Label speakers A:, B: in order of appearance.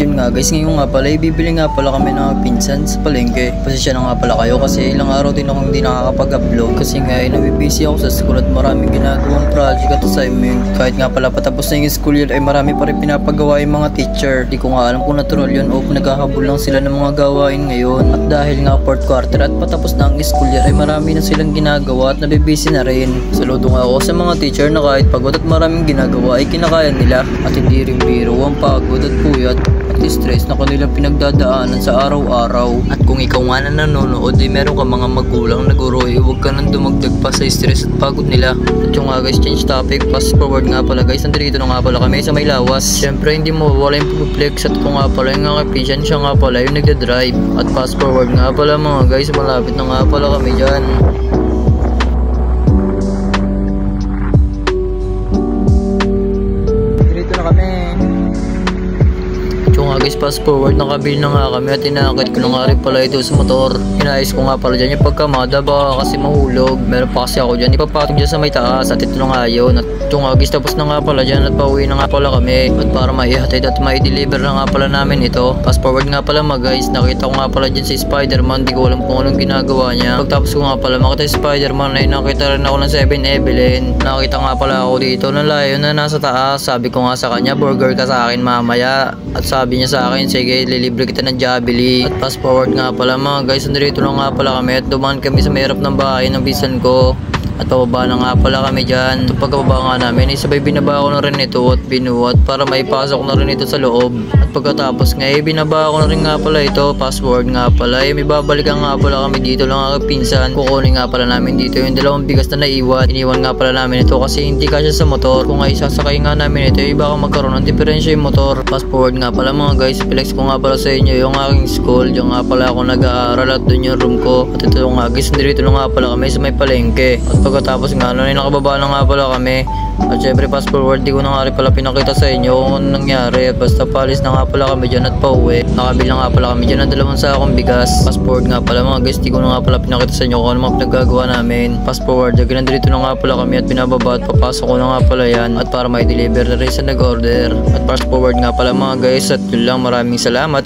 A: yun nga guys, ngayon nga pala, ibibili nga pala kami ng pinsan sa palengke. Pasensya na nga pala kayo kasi ilang araw din akong hindi nakakapag-upload. Kasi nga nabibisi ako sa school at maraming ginagawang project at assignment. Kahit nga pala patapos na yung school year ay marami pa rin pinapagawa yung mga teacher. Di ko nga alam kung natural yun o naghahabol lang sila ng mga gawain ngayon. At dahil nga 4th quarter at patapos na ang school year ay marami na silang ginagawa at nabibisi na rin. Saludo nga ako sa mga teacher na kahit pagod at maraming ginagawa ay kinakaya nila. At hindi rin biro ang pagod at puyat at stress na kanilang pinagdadaanan sa araw-araw. At kung ikaw nga na nanonood ay meron ka mga magulang na guro ay huwag ka nang dumagdag pa sa stress at pagod nila. At yung nga guys, change topic, fast forward nga pala guys, nandito na nga pala kami sa may lawas. Syempre hindi mo wala yung pag-flex at kung nga pala yung nga kapisyan siya nga pala yung nagda-drive. At fast forward nga pala mga guys, malapit na nga pala kami dyan. Dito na kami. So nga guys, fast forward, nakabili na nga kami at inakit ko na nga rin pala ito sa motor. Inayos ko nga pala dyan yung pagkamada, baka kasi mahulog. Meron pa kasi ako dyan, ipapatong dyan sa may taas at ito na nga yun. At ito nga guys, tapos na nga pala dyan at pauwi na nga pala kami. At para maihatid at mai-deliver na nga pala namin ito. Fast forward nga pala mga guys, nakita ko nga pala dyan si Spider-Man, di ko alam kung anong ginagawa niya. Pagtapos ko nga pala makita si Spider-Man ay nakita rin ako ng 7-Eleven. Nakita nga pala ako dito ng layo na nasa taas. Sabi ko nga sa kanya, burger ka sa akin mamaya. At sabi niya sa akin, sige, lilibre kita ng Jollibee. At fast forward nga pala mga guys, nandito lang nga pala kami at dumaan kami sa may harap ng bahay ng bisan ko. At pababa na nga pala kami dyan. At pagkababa nga namin, sabay binaba ko na rin ito at binuhat para maipasok na rin ito sa loob. At pagkatapos nga binaba ko na rin nga pala ito, password nga pala. May babalikan nga pala kami dito lang ako pinsan. Kukunin nga pala namin dito yung dalawang bigas na naiwan. Iniwan nga pala namin ito kasi hindi kasya sa motor. Kung ay sasakay nga namin ito, baka magkaroon ng diferensya yung motor. Fast forward nga pala mga guys, flex ko nga pala sa inyo yung aking school. Yung nga pala ako nag-aaral at dun yung room ko. At ito nga guys, dito lang nga pala kami sa may palengke. At pagkatapos nga nun ay nakababa na nga pala kami. At syempre fast forward, di ko na nga rin pala pinakita sa inyo kung ano nangyari. Basta palis na nga pala kami dyan at pauwi. Nakabili na nga pala kami dyan ng 2 sakong bigas. Fast forward nga pala mga guys, di ko na nga pala pinakita sa inyo kung ano mga pinagagawa namin. Fast forward, nandito na nga pala kami at binababa at papasok ko na nga pala yan. At para may deliver na rin sa nag-order. At fast forward nga pala mga guys, at yun lang, maraming salamat.